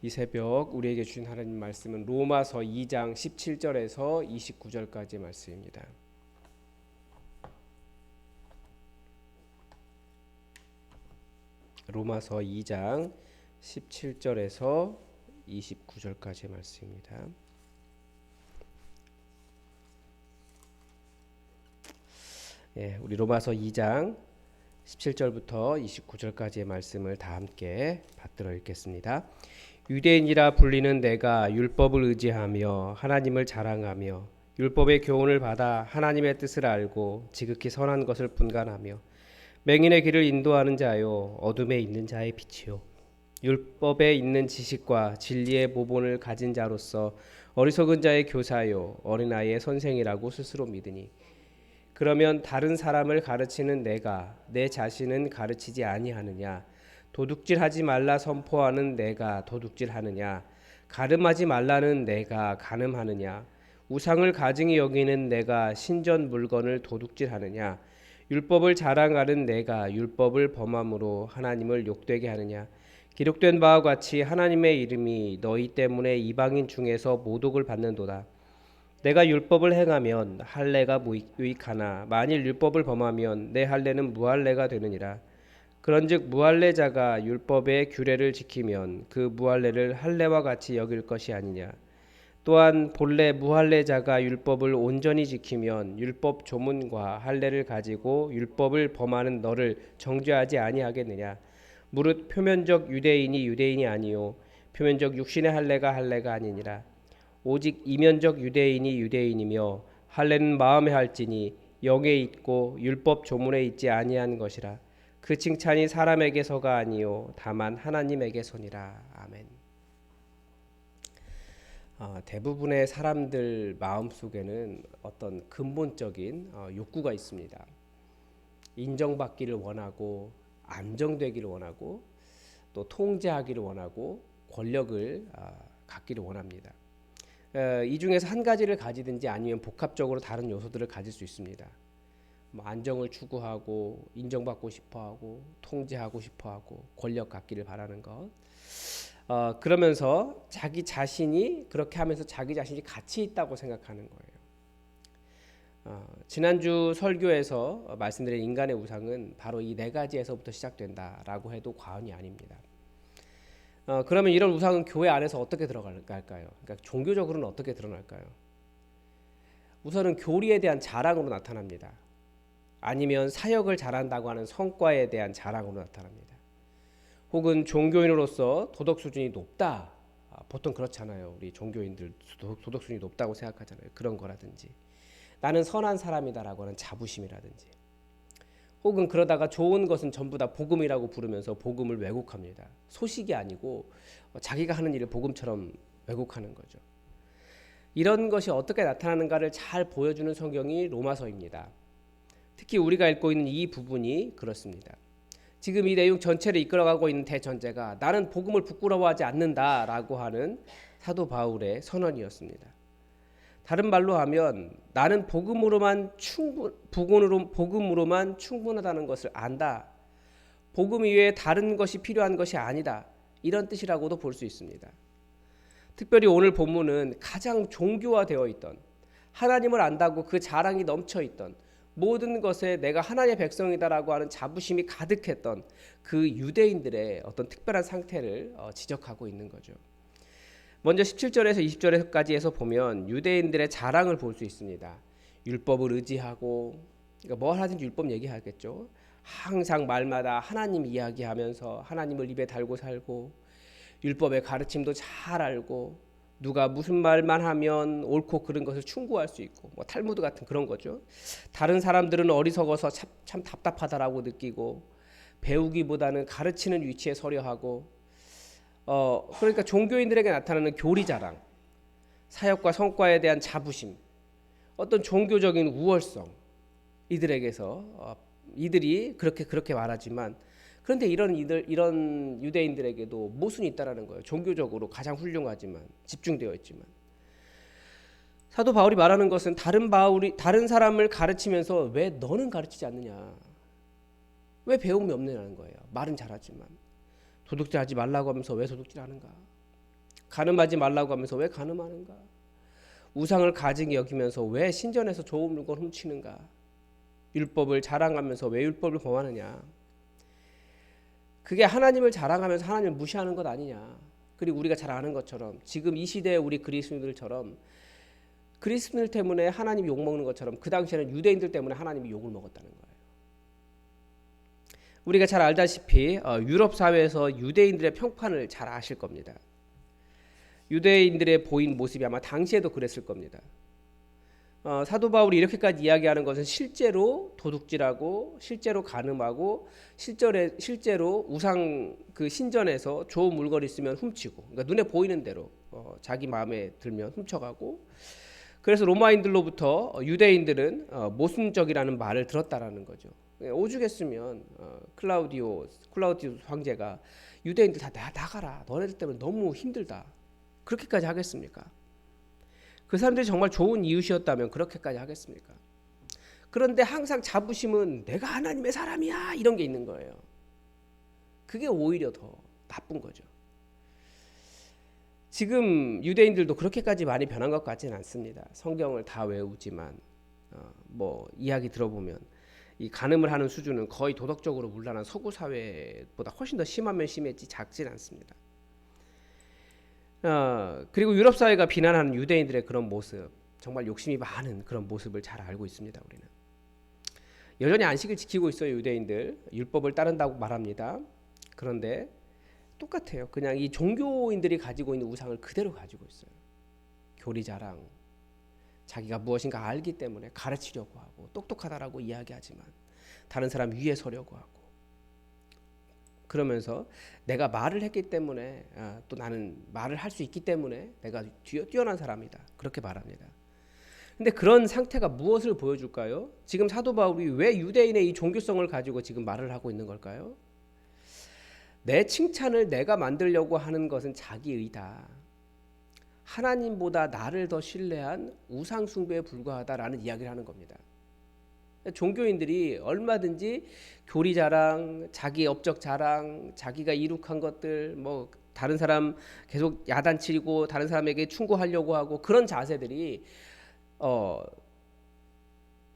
이 새벽 우리에게 주신 하나님 말씀은 로마서 2장 17절에서 29절까지의 말씀입니다. 로마서 2장 17절에서 29절까지의 말씀입니다. 우리 로마서 2장 17절부터 29절까지의 말씀을 다 함께 받들어 읽겠습니다. 유대인이라 불리는 내가 율법을 의지하며 하나님을 자랑하며 율법의 교훈을 받아 하나님의 뜻을 알고 지극히 선한 것을 분간하며 맹인의 길을 인도하는 자요 어둠에 있는 자의 빛이요 율법에 있는 지식과 진리의 모본을 가진 자로서 어리석은 자의 교사요 어린아이의 선생이라고 스스로 믿으니 그러면 다른 사람을 가르치는 내가 내 자신은 가르치지 아니하느냐? 도둑질하지 말라 선포하는 내가 도둑질하느냐? 가늠하지 말라는 내가 가늠하느냐? 우상을 가증히 여기는 내가 신전 물건을 도둑질하느냐? 율법을 자랑하는 내가 율법을 범함으로 하나님을 욕되게 하느냐? 기록된 바와 같이 하나님의 이름이 너희 때문에 이방인 중에서 모독을 받는도다. 내가 율법을 행하면 할례가 유익하나 만일 율법을 범하면 내 할례는 무할례가 되느니라. 그런즉 무할례자가 율법의 규례를 지키면 그 무할례를 할례와 같이 여길 것이 아니냐. 또한 본래 무할례자가 율법을 온전히 지키면 율법 조문과 할례를 가지고 율법을 범하는 너를 정죄하지 아니하겠느냐. 무릇 표면적 유대인이 유대인이 아니요 표면적 육신의 할례가 할례가 아니니라. 오직 이면적 유대인이 유대인이며 할례는 마음에 할지니 영에 있고 율법 조문에 있지 아니한 것이라. 그 칭찬이 사람에게서가 아니요 다만 하나님에게서니라. 아멘. 대부분의 사람들 마음속에는 어떤 근본적인 욕구가 있습니다. 인정받기를 원하고 안정되기를 원하고 또 통제하기를 원하고 권력을 갖기를 원합니다. 이 중에서 한 가지를 가지든지 아니면 복합적으로 다른 요소들을 가질 수 있습니다. 안정을 추구하고 인정받고 싶어하고 통제하고 싶어하고 권력 갖기를 바라는 것. 그러면서 자기 자신이 그렇게 하면서 자기 자신이 가치 있다고 생각하는 거예요. 지난주 설교에서 말씀드린 인간의 우상은 바로 이 네 가지에서부터 시작된다라고 해도 과언이 아닙니다. 그러면 이런 우상은 교회 안에서 어떻게 들어갈까요? 그러니까 종교적으로는 어떻게 드러날까요? 우선은 교리에 대한 자랑으로 나타납니다. 아니면 사역을 잘한다고 하는 성과에 대한 자랑으로 나타납니다. 혹은 종교인으로서 도덕 수준이 높다. 보통 그렇잖아요. 우리 종교인들 도덕 수준이 높다고 생각하잖아요. 그런 거라든지 나는 선한 사람이다라고 하는 자부심이라든지 혹은 그러다가 좋은 것은 전부 다 복음이라고 부르면서 복음을 왜곡합니다. 소식이 아니고 자기가 하는 일을 복음처럼 왜곡하는 거죠. 이런 것이 어떻게 나타나는가를 잘 보여주는 성경이 로마서입니다. 특히 우리가 읽고 있는 이 부분이 그렇습니다. 지금 이 내용 전체를 이끌어가고 있는 대전제가 나는 복음을 부끄러워하지 않는다라고 하는 사도 바울의 선언이었습니다. 다른 말로 하면 나는 복음으로만 충분하다는 것을 안다. 복음 이외에 다른 것이 필요한 것이 아니다. 이런 뜻이라고도 볼 수 있습니다. 특별히 오늘 본문은 가장 종교화되어 있던 하나님을 안다고 그 자랑이 넘쳐 있던 모든 것에 내가 하나님의 백성이다라고 하는 자부심이 가득했던 그 유대인들의 어떤 특별한 상태를 지적하고 있는 거죠. 먼저 17절에서 20절까지에서 보면 유대인들의 자랑을 볼 수 있습니다. 율법을 의지하고 그러니까 뭐 하든지 율법 얘기하겠죠. 항상 말마다 하나님 이야기하면서 하나님을 입에 달고 살고 율법의 가르침도 잘 알고 누가 무슨 말만 하면 옳고 그른 것을 충고할 수 있고 뭐 탈무드 같은 그런 거죠. 다른 사람들은 어리석어서 참 답답하다라고 느끼고 배우기보다는 가르치는 위치에 서려 하고 그러니까 종교인들에게 나타나는 교리 자랑, 사역과 성과에 대한 자부심, 어떤 종교적인 우월성 이들에게서 이들이 그렇게 말하지만 그런데 이런 유대인들에게도 모순이 있다라는 거예요. 종교적으로 가장 훌륭하지만 집중되어 있지만 사도 바울이 말하는 것은 다른 사람을 가르치면서 왜 너는 가르치지 않느냐? 왜 배움이 없느냐는 거예요. 말은 잘하지만 도둑질하지 말라고 하면서 왜 도둑질하는가? 간음하지 말라고 하면서 왜 간음하는가? 우상을 가증히 여기면서 왜 신전에서 좋은 물건 훔치는가? 율법을 자랑하면서 왜 율법을 범하느냐? 그게 하나님을 자랑하면서 하나님을 무시하는 것 아니냐? 그리고 우리가 잘 아는 것처럼 지금 이 시대의 우리 그리스도인들처럼 그리스도인들 때문에 하나님이 욕먹는 것처럼 그 당시에는 유대인들 때문에 하나님이 욕을 먹었다는 거예요. 우리가 잘 알다시피 유럽 사회에서 유대인들의 평판을 잘 아실 겁니다. 유대인들의 보인 모습이 아마 당시에도 그랬을 겁니다. 사도 바울이 이렇게까지 이야기하는 것은 실제로 도둑질하고 실제로 간음하고 실제로 우상 그 신전에서 좋은 물건 있으면 훔치고, 그러니까 눈에 보이는 대로 자기 마음에 들면 훔쳐가고, 그래서 로마인들로부터 유대인들은 모순적이라는 말을 들었다라는 거죠. 오죽했으면 클라우디우스 황제가 유대인들 다 나가라, 너네들 때문에 너무 힘들다, 그렇게까지 하겠습니까? 그 사람들이 정말 좋은 이웃이었다면 그렇게까지 하겠습니까? 그런데 항상 자부심은 내가 하나님의 사람이야, 이런 게 있는 거예요. 그게 오히려 더 나쁜 거죠. 지금 유대인들도 그렇게까지 많이 변한 것 같지는 않습니다. 성경을 다 외우지만 뭐 이야기 들어보면 이 간음을 하는 수준은 거의 도덕적으로 문란한 서구 사회보다 훨씬 더 심하면 심했지 작진 않습니다. 그리고 유럽 사회가 비난하는 유대인들의 그런 모습, 정말 욕심이 많은 그런 모습을 잘 알고 있습니다. 우리는 여전히 안식을 지키고 있어요. 유대인들 율법을 따른다고 말합니다. 그런데 똑같아요. 그냥 이 종교인들이 가지고 있는 우상을 그대로 가지고 있어요. 교리 자랑, 자기가 무엇인가 알기 때문에 가르치려고 하고 똑똑하다라고 이야기하지만 다른 사람 위에 서려고 하고, 그러면서 내가 말을 했기 때문에 또 나는 말을 할 수 있기 때문에 내가 뛰어난 사람이다, 그렇게 말합니다. 근데 그런 상태가 무엇을 보여줄까요? 지금 사도 바울이 왜 유대인의 이 종교성을 가지고 지금 말을 하고 있는 걸까요? 내 칭찬을 내가 만들려고 하는 것은 자기의다. 하나님보다 나를 더 신뢰한 우상 숭배에 불과하다라는 이야기를 하는 겁니다. 종교인들이 얼마든지 교리 자랑, 자기 업적 자랑, 자기가 이룩한 것들, 뭐 다른 사람 계속 야단치고 다른 사람에게 충고하려고 하고, 그런 자세들이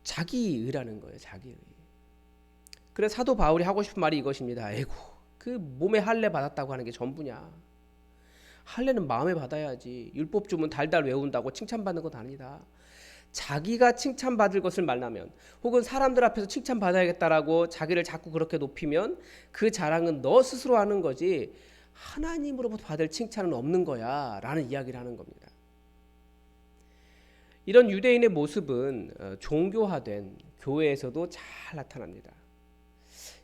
자기의라는 거예요. 자기의. 그래서 사도 바울이 하고 싶은 말이 이것입니다. 에고, 그 몸에 할례 받았다고 하는 게 전부냐? 할례는 마음에 받아야지. 율법 주문 달달 외운다고 칭찬받는 건 아니다. 자기가 칭찬받을 것을 말하면, 혹은 사람들 앞에서 칭찬받아야겠다라고 자기를 자꾸 그렇게 높이면 그 자랑은 너 스스로 하는 거지 하나님으로부터 받을 칭찬은 없는 거야 라는 이야기를 하는 겁니다. 이런 유대인의 모습은 종교화된 교회에서도 잘 나타납니다.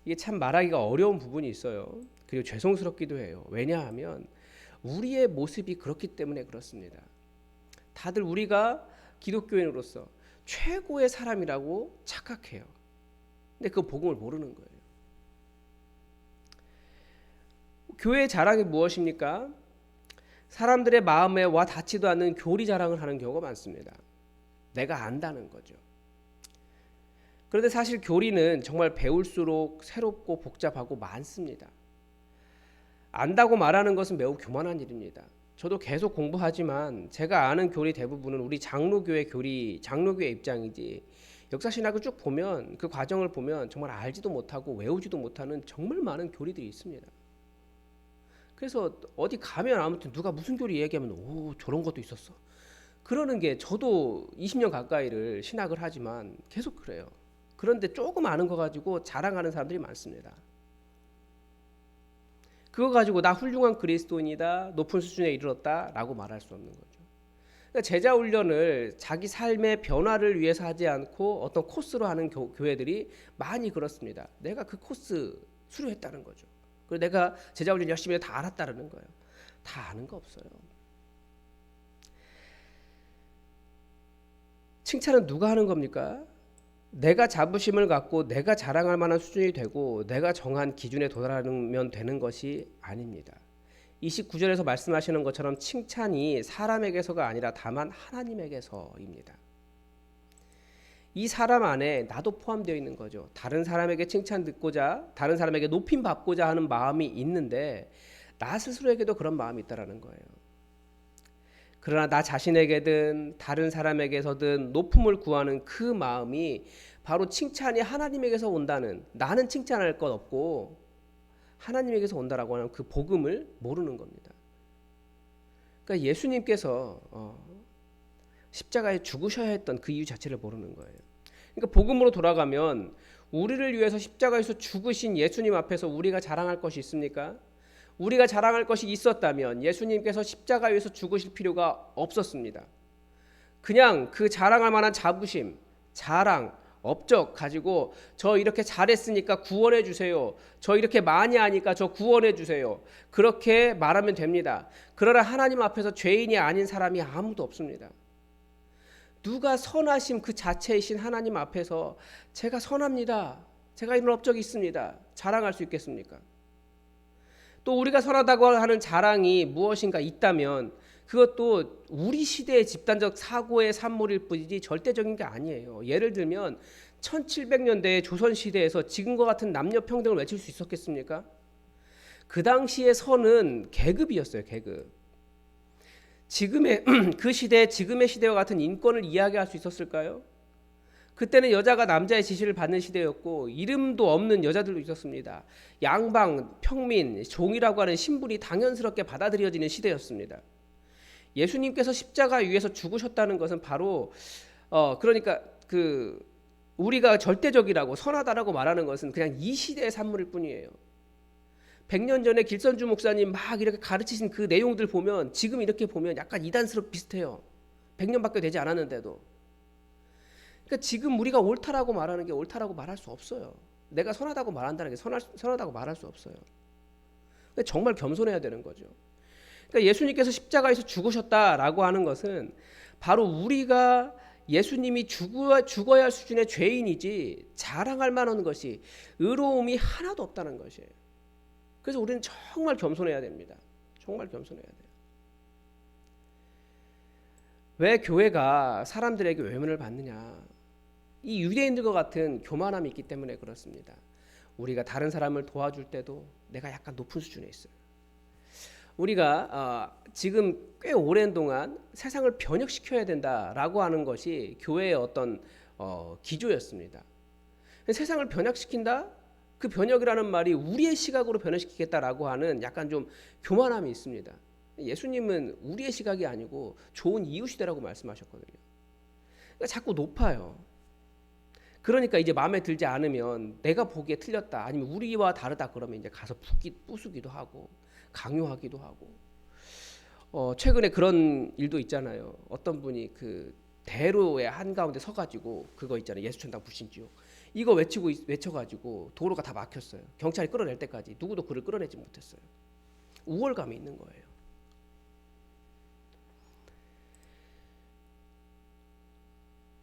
이게 참 말하기가 어려운 부분이 있어요. 그리고 죄송스럽기도 해요. 왜냐하면 우리의 모습이 그렇기 때문에 그렇습니다. 다들 우리가 기독교인으로서 최고의 사람이라고 착각해요. 근데 그 복음을 모르는 거예요. 교회의 자랑이 무엇입니까? 사람들의 마음에 와 닿지도 않는 교리 자랑을 하는 경우가 많습니다. 내가 안다는 거죠. 그런데 사실 교리는 정말 배울수록 새롭고 복잡하고 많습니다. 안다고 말하는 것은 매우 교만한 일입니다. 저도 계속 공부하지만 제가 아는 교리 대부분은 우리 장로교의 교리, 장로교의 입장이지, 역사신학을 쭉 보면 그 과정을 보면 정말 알지도 못하고 외우지도 못하는 정말 많은 교리들이 있습니다. 그래서 어디 가면 아무튼 누가 무슨 교리 얘기하면 오, 저런 것도 있었어, 그러는 게, 저도 20년 가까이를 신학을 하지만 계속 그래요. 그런데 조금 아는 거 가지고 자랑하는 사람들이 많습니다. 그거 가지고 나 훌륭한 그리스도인이다, 높은 수준에 이르렀다라고 말할 수 없는 거죠. 그러니까 제자 훈련을 자기 삶의 변화를 위해서 하지 않고 어떤 코스로 하는 교회들이 많이 그렇습니다. 내가 그 코스 수료했다는 거죠. 그리고 내가 제자 훈련 열심히 다 알았다는 거예요. 다 아는 거 없어요. 칭찬은 누가 하는 겁니까? 내가 자부심을 갖고 내가 자랑할 만한 수준이 되고 내가 정한 기준에 도달하면 되는 것이 아닙니다. 29절에서 말씀하시는 것처럼 칭찬이 사람에게서가 아니라 다만 하나님에게서입니다. 이 사람 안에 나도 포함되어 있는 거죠. 다른 사람에게 칭찬 듣고자, 다른 사람에게 높임 받고자 하는 마음이 있는데 나 스스로에게도 그런 마음이 있다라는 거예요. 그러나 나 자신에게든 다른 사람에게서든 높음을 구하는 그 마음이 바로 칭찬이 하나님에게서 온다는, 나는 칭찬할 것 없고 하나님에게서 온다라고 하는 그 복음을 모르는 겁니다. 그러니까 예수님께서 십자가에 죽으셔야 했던 그 이유 자체를 모르는 거예요. 그러니까 복음으로 돌아가면 우리를 위해서 십자가에서 죽으신 예수님 앞에서 우리가 자랑할 것이 있습니까? 우리가 자랑할 것이 있었다면 예수님께서 십자가에서 죽으실 필요가 없었습니다. 그냥 그 자랑할 만한 자부심, 자랑, 업적 가지고 저 이렇게 잘했으니까 구원해 주세요. 저 이렇게 많이 하니까 저 구원해 주세요. 그렇게 말하면 됩니다. 그러나 하나님 앞에서 죄인이 아닌 사람이 아무도 없습니다. 누가 선하심 그 자체이신 하나님 앞에서 제가 선합니다, 제가 이런 업적이 있습니다, 자랑할 수 있겠습니까? 또 우리가 선하다고 하는 자랑이 무엇인가 있다면 그것도 우리 시대의 집단적 사고의 산물일 뿐이지 절대적인 게 아니에요. 예를 들면 1700년대의 조선시대에서 지금과 같은 남녀평등을 외칠 수 있었겠습니까? 그 당시의 선은 계급이었어요. 계급. 지금의 그 시대, 지금의 시대와 같은 인권을 이야기할 수 있었을까요? 그때는 여자가 남자의 지시를 받는 시대였고 이름도 없는 여자들도 있었습니다. 양방, 평민, 종이라고 하는 신분이 당연스럽게 받아들여지는 시대였습니다. 예수님께서 십자가 위에서 죽으셨다는 것은 바로 그러니까 그 우리가 절대적이라고 선하다라고 말하는 것은 그냥 이 시대의 산물일 뿐이에요. 100년 전에 길선주 목사님 막 이렇게 가르치신 그 내용들 보면 지금 이렇게 보면 약간 이단스럽 비슷해요. 100년밖에 되지 않았는데도. 그러니까 지금 우리가 옳다라고 말하는 게 옳다라고 말할 수 없어요. 내가 선하다고 말한다는 게 선하다고 말할 수 없어요. 정말 겸손해야 되는 거죠. 그러니까 예수님께서 십자가에서 죽으셨다라고 하는 것은 바로 우리가 예수님이 죽어야 할 수준의 죄인이지 자랑할 만한 것이 의로움이 하나도 없다는 것이에요. 그래서 우리는 정말 겸손해야 됩니다. 정말 겸손해야 돼요. 왜 교회가 사람들에게 외면을 받느냐? 이 유대인들과 같은 교만함이 있기 때문에 그렇습니다. 우리가 다른 사람을 도와줄 때도 내가 약간 높은 수준에 있어요. 우리가 지금 꽤 오랜 동안 세상을 변혁시켜야 된다라고 하는 것이 교회의 어떤 기조였습니다. 세상을 변혁시킨다? 그 변혁이라는 말이 우리의 시각으로 변혁시키겠다라고 하는 약간 좀 교만함이 있습니다. 예수님은 우리의 시각이 아니고 좋은 이웃이다라고 말씀하셨거든요. 그러니까 자꾸 높아요. 그러니까 이제 마음에 들지 않으면 내가 보기에 틀렸다, 아니면 우리와 다르다 그러면 이제 가서 부수기도 하고 강요하기도 하고. 최근에 그런 일도 있잖아요. 어떤 분이 그 대로의 한가운데 서가지고 그거 있잖아요. 예수천당 불신지옥. 이거 외쳐가지고 도로가 다 막혔어요. 경찰이 끌어낼 때까지 누구도 그를 끌어내지 못했어요. 우월감이 있는 거예요.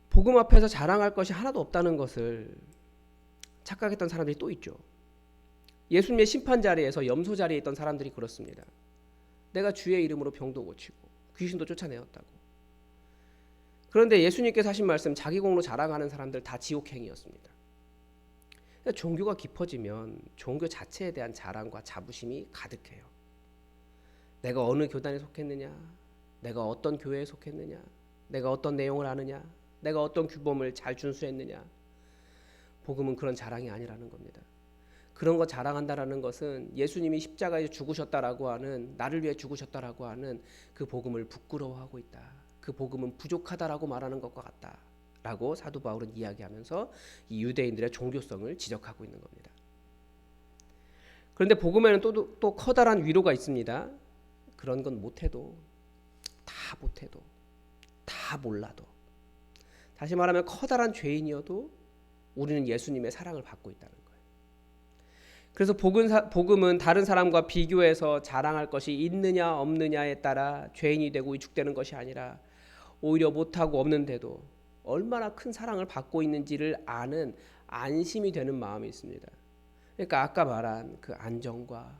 복음 앞에서 자랑할 것이 하나도 없다는 것을 착각했던 사람들이 또 있죠. 예수님의 심판 자리에서 염소 자리에 있던 사람들이 그렇습니다. 내가 주의 이름으로 병도 고치고 귀신도 쫓아내었다고. 그런데 예수님께서 하신 말씀, 자기 공로 자랑하는 사람들 다 지옥행이었습니다. 종교가 깊어지면 종교 자체에 대한 자랑과 자부심이 가득해요. 내가 어느 교단에 속했느냐, 내가 어떤 교회에 속했느냐, 내가 어떤 내용을 아느냐, 내가 어떤 규범을 잘 준수했느냐. 복음은 그런 자랑이 아니라는 겁니다. 그런 거 자랑한다라는 것은 예수님이 십자가에 죽으셨다라고 하는, 나를 위해 죽으셨다라고 하는 그 복음을 부끄러워하고 있다. 그 복음은 부족하다라고 말하는 것과 같다라고 사도 바울은 이야기하면서 이 유대인들의 종교성을 지적하고 있는 겁니다. 그런데 복음에는 또 커다란 위로가 있습니다. 그런 건 못해도, 다 몰라도, 다시 말하면 커다란 죄인이어도 우리는 예수님의 사랑을 받고 있다는 거예요. 그래서 복음은 다른 사람과 비교해서 자랑할 것이 있느냐 없느냐에 따라 죄인이 되고 위축되는 것이 아니라 오히려 못하고 없는데도 얼마나 큰 사랑을 받고 있는지를 아는 안심이 되는 마음이 있습니다. 그러니까 아까 말한 그 안정과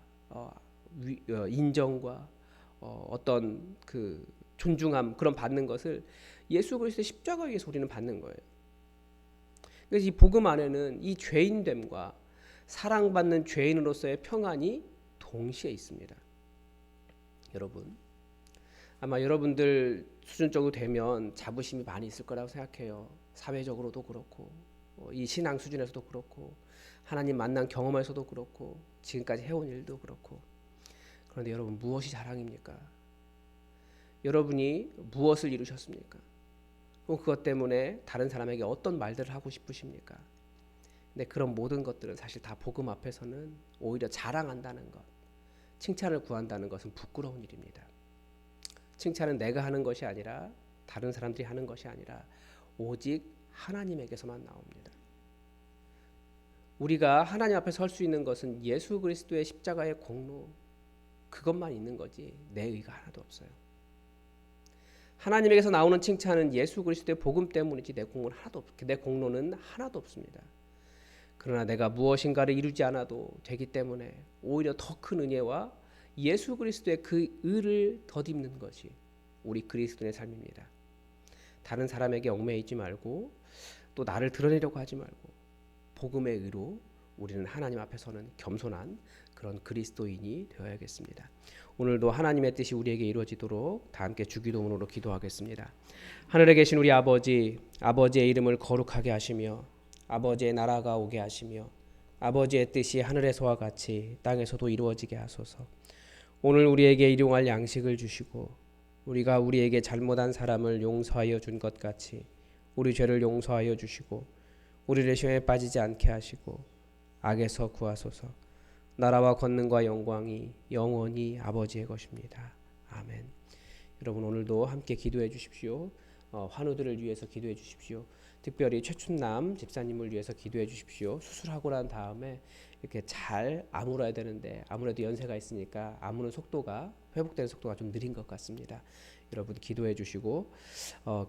인정과 어떤 그 존중함, 그런 받는 것을 예수 그리스도의 십자가 위에서 우리는 받는 거예요. 그래서 이 복음 안에는 이 죄인됨과 사랑받는 죄인으로서의 평안이 동시에 있습니다. 여러분, 아마 여러분들 수준 정도 되면 자부심이 많이 있을 거라고 생각해요. 사회적으로도 그렇고 이 신앙 수준에서도 그렇고 하나님 만난 경험에서도 그렇고 지금까지 해온 일도 그렇고. 그런데 여러분 무엇이 자랑입니까? 여러분이 무엇을 이루셨습니까? 그럼 그것 때문에 다른 사람에게 어떤 말들을 하고 싶으십니까? 근데 그런 모든 것들은 사실 다 복음 앞에서는 오히려 자랑한다는 것, 칭찬을 구한다는 것은 부끄러운 일입니다. 칭찬은 내가 하는 것이 아니라 다른 사람들이 하는 것이 아니라 오직 하나님에게서만 나옵니다. 우리가 하나님 앞에 설 수 있는 것은 예수 그리스도의 십자가의 공로, 그것만 있는 거지 내 의가 하나도 없어요. 하나님에게서 나오는 칭찬은 예수 그리스도의 복음 때문이지 내 공로는 하나도 없습니다. 그러나 내가 무엇인가를 이루지 않아도 되기 때문에 오히려 더 큰 은혜와 예수 그리스도의 그 의를 덧입는 것이 우리 그리스도인의 삶입니다. 다른 사람에게 얽매이지 말고 또 나를 드러내려고 하지 말고 복음의 의로 우리는 하나님 앞에서는 겸손한 그런 그리스도인이 되어야겠습니다. 오늘도 하나님의 뜻이 우리에게 이루어지도록 다 함께 주기도문으로 기도하겠습니다. 하늘에 계신 우리 아버지, 아버지의 이름을 거룩하게 하시며 아버지의 나라가 오게 하시며 아버지의 뜻이 하늘에서와 같이 땅에서도 이루어지게 하소서. 오늘 우리에게 일용할 양식을 주시고 우리가 우리에게 잘못한 사람을 용서하여 준 것 같이 우리 죄를 용서하여 주시고 우리를 시험에 빠지지 않게 하시고 악에서 구하소서. 나라와 권능과 영광이 영원히 아버지의 것입니다. 아멘. 여러분 오늘도 함께 기도해 주십시오. 환우들을 위해서 기도해 주십시오. 특별히 최춘남 집사님을 위해서 기도해 주십시오. 수술하고 난 다음에 이렇게 잘 아물어야 되는데 아무래도 연세가 있으니까 아무는 속도가 회복되는 속도가 좀 느린 것 같습니다. 여러분 기도해 주시고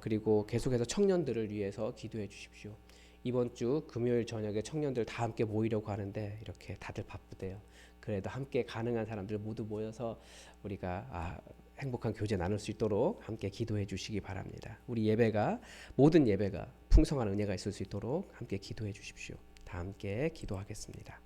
그리고 계속해서 청년들을 위해서 기도해 주십시오. 이번 주 금요일 저녁에 청년들 다 함께 모이려고 하는데 이렇게 다들 바쁘대요. 그래도 함께 가능한 사람들 모두 모여서 우리가 행복한 교제 나눌 수 있도록 함께 기도해 주시기 바랍니다. 우리 예배가 모든 예배가 풍성한 은혜가 있을 수 있도록 함께 기도해 주십시오. 다 함께 기도하겠습니다.